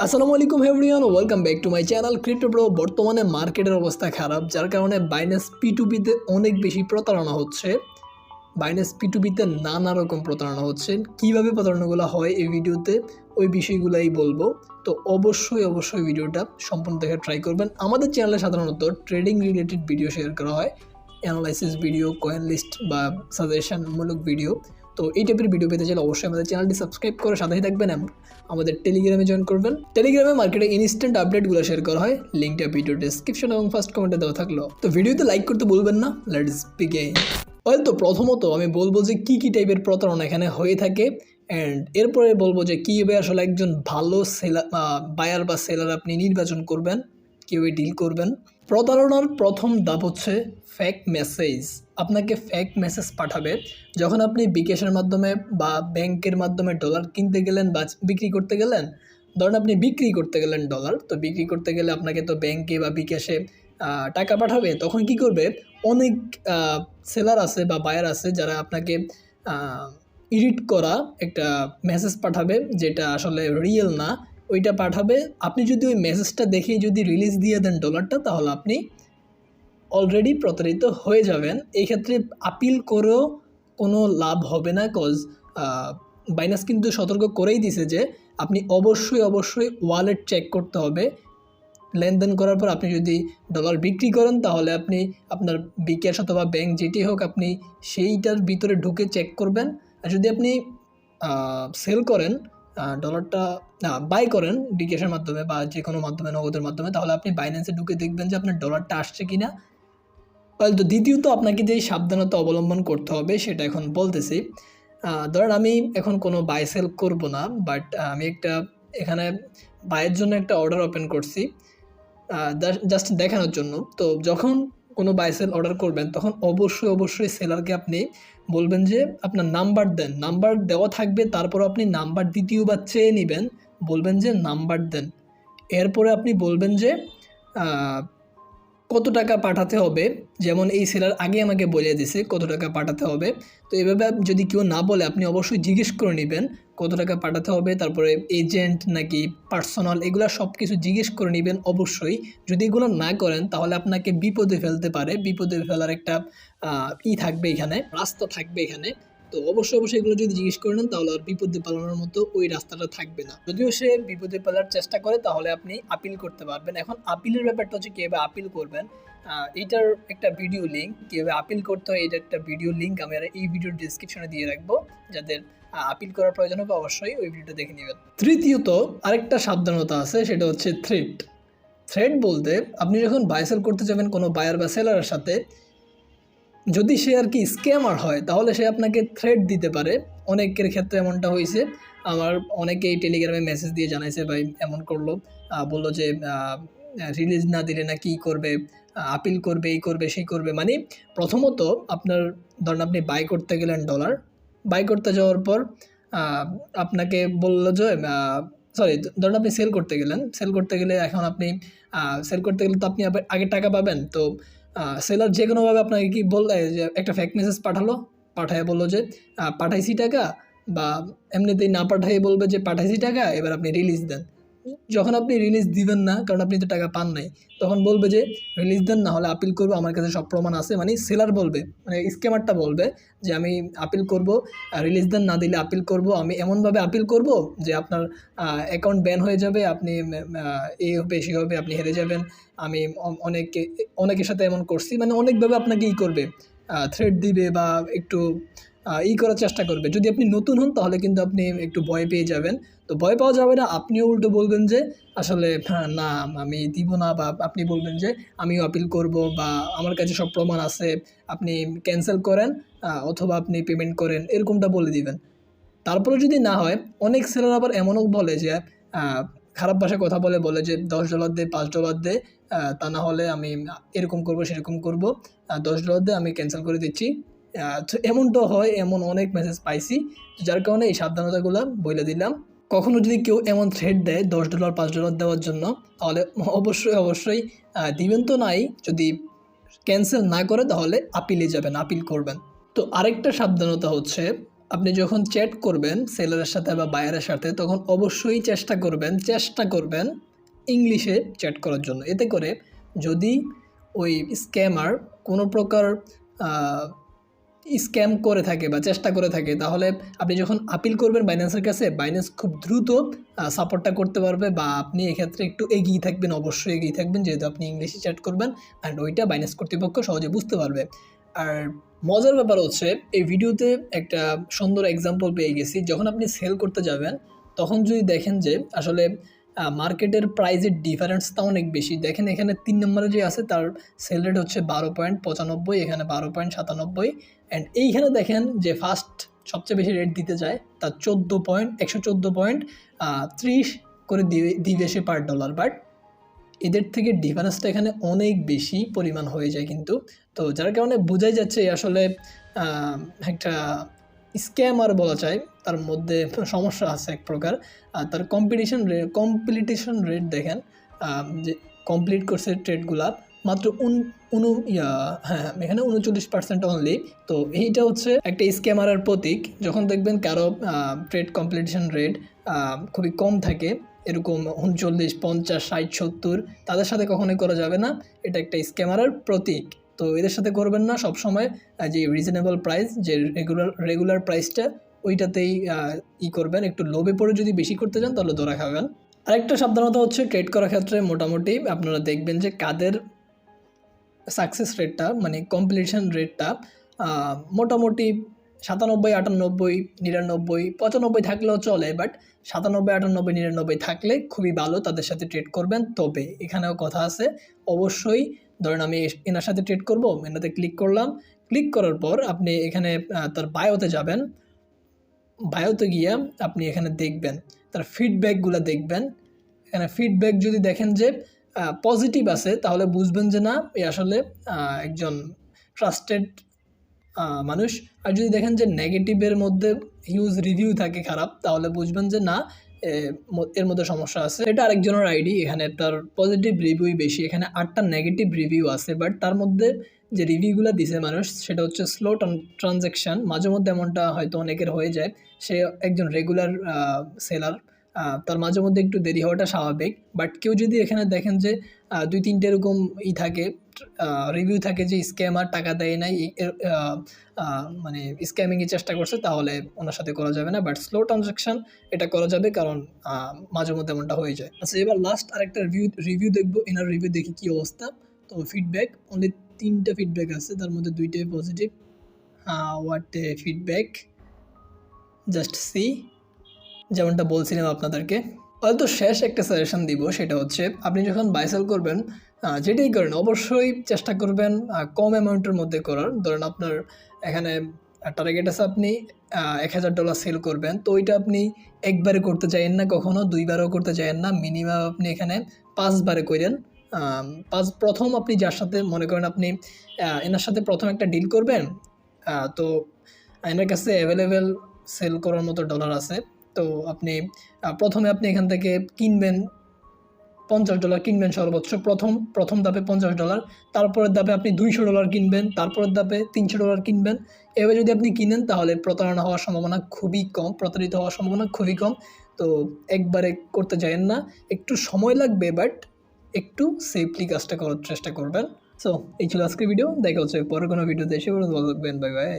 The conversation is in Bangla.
আসসালামু আলাইকুম everyone, welcome back to my channel crypto bro. বর্তমানে মার্কেটের অবস্থা খারাপ, যার কারণে বাইন্যান্স P2P-তে অনেক বেশি প্রতারণা হচ্ছে। বাইন্যান্স P2P-তে নানা রকম প্রতারণা হচ্ছে। কীভাবে প্রতারণাগুলো হয় এই ভিডিওতে ওই বিষয়গুলোই বলবো। তো অবশ্যই ভিডিওটা সম্পূর্ণ দেখে ট্রাই করবেন। আমাদের চ্যানেলে সাধারণত ট্রেডিং রিলেটেড ভিডিও শেয়ার করা হয়, অ্যানালাইসিস ভিডিও, কয়েন লিস্ট বা সাজেশনমূলক ভিডিও। তো এই টাইপের ভিডিও পেতে চাইলে অবশ্যই আমাদের চ্যানেলটি সাবস্ক্রাইব করে সাথেই থাকবেন। আমাদের টেলিগ্রামে জয়েন করবেন। টেলিগ্রামে মার্কেটে ইনস্ট্যান্ট আপডেটগুলো শেয়ার করা হয়, লিঙ্কটা ভিডিও ডেসক্রিপশন এবং ফার্স্ট কমেন্টে দেওয়া থাকলো। তো ভিডিওতে লাইক করতে ভুলবেন না। Let's begin. তো প্রথমত আমি বলবো যে কী টাইপের প্রতারণা এখানে হয়ে থাকে, অ্যান্ড এরপরে বলবো যে কীভাবে আসলে একজন ভালো বায়ার বা সেলার আপনি নির্বাচন করবেন, কীভাবে ডিল করবেন। প্রতারণার প্রথম ধাপ হচ্ছে ফেক মেসেজ। আপনাকে ফেক মেসেজ পাঠাবে যখন আপনি বিকাশের মাধ্যমে বা ব্যাংকের মাধ্যমে ডলার কিনতে গেলেন বা বিক্রি করতে গেলেন। ধরুন আপনি বিক্রি করতে গেলেন ডলার, তো বিক্রি করতে গেলে আপনাকে তো ব্যাংকে বা বিকাশে টাকা পাঠাবে। তখন কি করবে, অনেক সেলার আছে বা বায়ার আছে যারা আপনাকে এডিট করা একটা মেসেজ পাঠাবে, যেটা আসলে রিয়েল না। ওইটা পাঠাবে। আপনি যদি ওই মেসেজটা দেখেই যদি রিলিজ দিয়ে দেন ডলারটা, তাহলে আপনি অলরেডি প্রতারিত হয়ে যাবেন। এই ক্ষেত্রে আপিল করেও কোনো লাভ হবে না, কজ বাইন্যান্স কিন্তু সতর্ক করেই দিছে যে আপনি অবশ্যই ওয়ালেট চেক করতে হবে। লেনদেন করার পর আপনি যদি ডলার বিক্রি করেন, তাহলে আপনি আপনার বিকাশ অথবা ব্যাংক যেটি হোক, আপনি সেইটার ভিতরে ঢুকে চেক করবেন। আর যদি আপনি সেল করেন, ডলারটা বাই করেন বিকাশের মাধ্যমে বা যে কোনো মাধ্যমে, নগদের মাধ্যমে, তাহলে আপনি বাইন্যান্সে ঢুকে দেখবেন যে আপনার ডলারটা আসছে কিনা। তো দ্বিতীয়ত আপনাকে যে সাবধানতা অবলম্বন করতে হবে সেটা এখন বলতেছি। ধরেন আমি এখন কোনো বাই সেল করবো না, বাট আমি একটা এখানে বাইয়ের জন্য একটা অর্ডার ওপেন করছি জাস্ট দেখানোর জন্য। তো যখন কোনো বাই সেল অর্ডার করবেন, তখন অবশ্যই সেলারকে আপনি বলবেন যে আপনার নাম্বার দেন। নাম্বার দেওয়া থাকবে, তারপর আপনি নাম্বার দ্বিতীয়বার চেয়ে নেবেন, বলবেন যে নাম্বার দেন। এরপরে আপনি বলবেন যে কত টাকা পাঠাতে হবে। যেমন এই সেলার আগে আমাকে বলে দিছে কত টাকা পাঠাতে হবে। তো এভাবে যদি কেউ না বলে, আপনি অবশ্যই জিজ্ঞেস করে নেবেন কত টাকা পাঠাতে হবে। তারপরে এজেন্ট নাকি পার্সোনাল, এগুলো সব কিছু জিজ্ঞেস করে নেবেন অবশ্যই। যদি এগুলো না করেন, তাহলে আপনাকে বিপদে ফেলতে পারে। বিপদে ফেলার একটা থাকবে এখানে, রাস্তা থাকবে এখানে। তো অবশ্যই এগুলো যদি জিজ্ঞেস করে নেন, তাহলে আর বিপদে পালানোর মতো ওই রাস্তাটা থাকবে না। যদিও সে বিপদে পালার চেষ্টা করে, তাহলে আপনি আপিল করতে পারবেন। এখন আপিলের ব্যাপারটা হচ্ছে কীভাবে আপিল করবেন। এইটার একটা ভিডিও লিঙ্ক, কীভাবে আপিল করতে হয় এইটার একটা ভিডিও লিঙ্ক আমি এই ভিডিওর ডিসক্রিপশনে দিয়ে রাখবো। যাদের আপিল করার প্রয়োজন হবে অবশ্যই ওই ভিডিওটা দেখে নেবেন। তৃতীয়ত আরেকটা সাবধানতা আছে, সেটা হচ্ছে থ্রেড বলতে আপনি যখন বাই সেল করতে যাবেন কোনো বায়ার বা সেলারের সাথে, যদি সে আর কি স্ক্যামার হয়, তাহলে সে আপনাকে থ্রেট দিতে পারে। অনেকের ক্ষেত্রে এমনটা হয়েছে। আমার অনেকেই টেলিগ্রামে মেসেজ দিয়ে জানাইছে, ভাই এমন করলো, বললো যে রিলিজ না দিলে না কি করবে, আপিল করবে, এই করবে সেই করবে। মানে প্রথমত আপনার ধরেন আপনি বাই করতে গেলেন ডলার, বাই করতে যাওয়ার পর আপনাকে বললো যে ধরেন আপনি সেল করতে গেলে এখন আপনি সেল করতে গেলে তো আপনি আগে টাকা পাবেন। তো সেলার যে কোনোভাবে আপনাকে কি বললে যে একটা ফেক মেসেজ পাঠায় বললো যে পাঠাইছি টাকা, বা এমনিতেই না পাঠাই বলবে যে পাঠাইছি টাকা, এবার আপনি রিলিজ দেন। যখন আপনি রিলিজ দিবেন না, কারণ আপনি তো টাকা পান নাই, তখন বলবে যে রিলিজ দেন, না হলে আপিল করবো, আমার কাছে সব প্রমাণ আছে। মানে সেলার বলবে, মানে স্ক্যামারটা বলবে যে আমি আপিল করব, রিলিজ দেন, না দিলে আপিল করব। আমি এমনভাবে আপিল করব যে আপনার অ্যাকাউন্ট ব্যান হয়ে যাবে, আপনি এই বেশি হবে, আপনি হেরে যাবেন। আমি অনেকের সাথে এমন করছি, মানে অনেকভাবে আপনাকে করবে, থ্রেট দিবে বা একটু করার চেষ্টা করবে। যদি আপনি নতুন হন, তাহলে কিন্তু আপনি একটু ভয় পেয়ে যাবেন। তো ভয় পাওয়া যাবে না, আপনিও উল্টো বলবেন যে আসলে না আমি দিব না, বা আপনি বলবেন যে আমিও আপিল করব, বা আমার কাছে সব প্রমাণ আছে, আপনি ক্যান্সেল করেন অথবা আপনি পেমেন্ট করেন, এরকমটা বলে দিবেন। তারপরে যদি না হয়, অনেক সেলার আবার এমনও বলে যে খারাপ ভাষায় কথা বলে যে $10 দে, $5 দে, তা না হলে আমি এরকম করব সেরকম করব, $10 দে, আমি ক্যান্সেল করে দিচ্ছি। তো এমনটাও হয়, এমন অনেক মেসেজ পাইছি, যার কারণে এই সাবধানতাগুলো বলে দিলাম। কখনো যদি কেউ এমন থ্রেট দেয় $10 $5 দেওয়ার জন্য, তাহলে অবশ্যই দিবেন তো নাই। যদি ক্যান্সেল না করে, তাহলে আপিলে যাবেন, আপিল করবেন। তো আরেকটা সাবধানতা হচ্ছে, আপনি যখন চ্যাট করবেন সেলারের সাথে বা বায়ারের সাথে, তখন অবশ্যই চেষ্টা করবেন ইংলিশে চ্যাট করার জন্য। এতে করে যদি ওই স্ক্যামার কোনো প্রকার স্ক্যাম করে থাকে বা চেষ্টা করে থাকে, তাহলে আপনি যখন আপিল করবেন বাইন্যান্সের কাছে, বাইন্যান্স খুব দ্রুত সাপোর্টটা করতে পারবে, বা আপনি এক্ষেত্রে একটু এগিয়ে থাকবেন, অবশ্যই এগিয়ে থাকবেন, যেহেতু আপনি ইংলিশে চ্যাট করবেন অ্যান্ড ওইটা বাইন্যান্স কর্তৃপক্ষ সহজে বুঝতে পারবে। আর মজার ব্যাপার হচ্ছে, এই ভিডিওতে একটা সুন্দর এক্সাম্পল পেয়ে গেছি। যখন আপনি সেল করতে যাবেন, তখন যদি দেখেন যে আসলে মার্কেটের প্রাইসের ডিফারেন্সটা অনেক বেশি, দেখেন এখানে 3 নম্বরে যে আছে তার সেল রেট হচ্ছে 12.95, এখানে 12.97, অ্যান্ড এইখানে দেখেন যে ফার্স্ট সবচেয়ে বেশি রেট দিতে যায় তার 114.30 করে দিবে সে পার ডলার। বাট এদের থেকে ডিফারেন্সটা এখানে অনেক বেশি পরিমাণ হয়ে যায় কিন্তু। তো যার কারণে বোঝাই যাচ্ছে আসলে একটা স্ক্যামার বলা যায়, তার মধ্যে সমস্যা আছে এক প্রকার। তার কম্পিটিশন রেট দেখেন, যে কমপ্লিট করছে ট্রেডগুলা মাত্র এখানে 39% অনলি। তো এইটা হচ্ছে একটা স্ক্যামারের প্রতীক। যখন দেখবেন কারো ট্রেড কমপ্লিটেশন রেট খুবই কম থাকে, এরকম 39, 50, 60, 70, তাদের সাথে কখনোই করা যাবে না। এটা একটা স্ক্যামারের প্রতীক। তো এদের সাথে করবেন না। সবসময় যে রিজনেবল প্রাইস, যে রেগুলার প্রাইসটা, ওইটাতেই করবেন। একটু লোভে পড়ে যদি বেশি করতে যান তাহলে ধরা খাবেন। আরেকটা সাবধানতা হচ্ছে, ট্রেড করার ক্ষেত্রে মোটামুটি আপনারা দেখবেন যে কাদের সাকসেস রেটটা, মানে কমপ্লিশন রেটটা মোটামুটি 97, 98, 99, 95 থাকলেও চলে, বাট 97, 98, 99 থাকলে খুবই ভালো, তাদের সাথে ট্রেড করবেন। তবে এখানেও কথা আছে, অবশ্যই ধরেন আমি এনার সাথে ট্রেড করবো, এনাতে ক্লিক করলাম, ক্লিক করার পর আপনি এখানে তার বায়োতে যাবেন, বায়োতে গিয়ে আপনি এখানে দেখবেন তার ফিডব্যাকগুলো দেখবেন। এখানে ফিডব্যাক যদি দেখেন যে পজিটিভ আছে, তাহলে বুঝবেন যে না, এ আসলে একজন ট্রাস্টেড মানুষ। আর যদি দেখেন যে নেগেটিভের মধ্যে হিউজ রিভিউ থাকে খারাপ, তাহলে বুঝবেন যে না, এর মধ্যে সমস্যা আছে। এটা আরেকজনের আইডি, এখানে তার পজিটিভ রিভিউই বেশি, এখানে 8টা নেগেটিভ রিভিউ আছে। বাট তার মধ্যে যে রিভিউগুলো দিছে মানুষ, সেটা হচ্ছে স্লো ট্রানজ্যাকশান। মাঝে মধ্যে এমনটা হয়তো অনেকের হয়ে যায়, সে একজন রেগুলার সেলার, তার মাঝে মধ্যে একটু দেরি হওয়াটা স্বাভাবিক। বাট কেউ যদি এখানে দেখেন যে 2-3টে এরকম থাকে, রিভিউ থাকে যে স্ক্যামার টাকা দেয় নাই, মানে স্ক্যামিংয়ের চেষ্টা করছে, তাহলে ওনার সাথে করা যাবে না। বাট স্লো ট্রানজ্যাকশান এটা করা যাবে, কারণ মাঝে মধ্যে এমনটা হয়ে যায়। আচ্ছা, এবার লাস্ট আরেকটা রিভিউ দেখবো, এনার রিভিউ দেখি কী অবস্থা। তো ফিডব্যাক অনলি 3টা ফিডব্যাক আছে, তার মধ্যে 2টাই positive. What a feedback, just see. যেমনটা বলছিলাম আপনাদেরকে, হয়তো শেষ একটা সাজেশন দিব, সেটা হচ্ছে আপনি যখন বাই সেল করবেন, যেটাই করেন অবশ্যই চেষ্টা করবেন কম অ্যামাউন্টের মধ্যে করার। ধরেন আপনার এখানে টার্গেট আছে, আপনি $1000 সেল করবেন, তো ওইটা আপনি একবারে করতে চাইেন না, কখনো 2বারও করতে চাইেন না, মিনিমাম আপনি এখানে 5বারে করেন। প্রথম আপনি যার সাথে মনে করেন আপনি এনার সাথে প্রথম একটা ডিল করবেন, তো এনার কাছে অ্যাভেলেবেল সেল করার মতো ডলার আছে। তো আপনি প্রথমে আপনি এখান থেকে কিনবেন, $50 কিনবেন সর্বোচ্চ, প্রথম ধাপে $50, তারপরের ধাপে আপনি $200 কিনবেন, তারপরের ধাপে $300 কিনবেন। এভাবে যদি আপনি কিনেন, তাহলে প্রতারিত হওয়ার সম্ভাবনা খুবই কম। তো একবারে করতে চাইেন না, একটু সময় লাগবে, বাট একটু সেফলি কাজটা করার চেষ্টা করবেন। সো এই ছিল আজকের ভিডিও, দেখা হচ্ছে পরে কোনো ভিডিওতে, এসে ভালো থাকবেন, বাই বাই।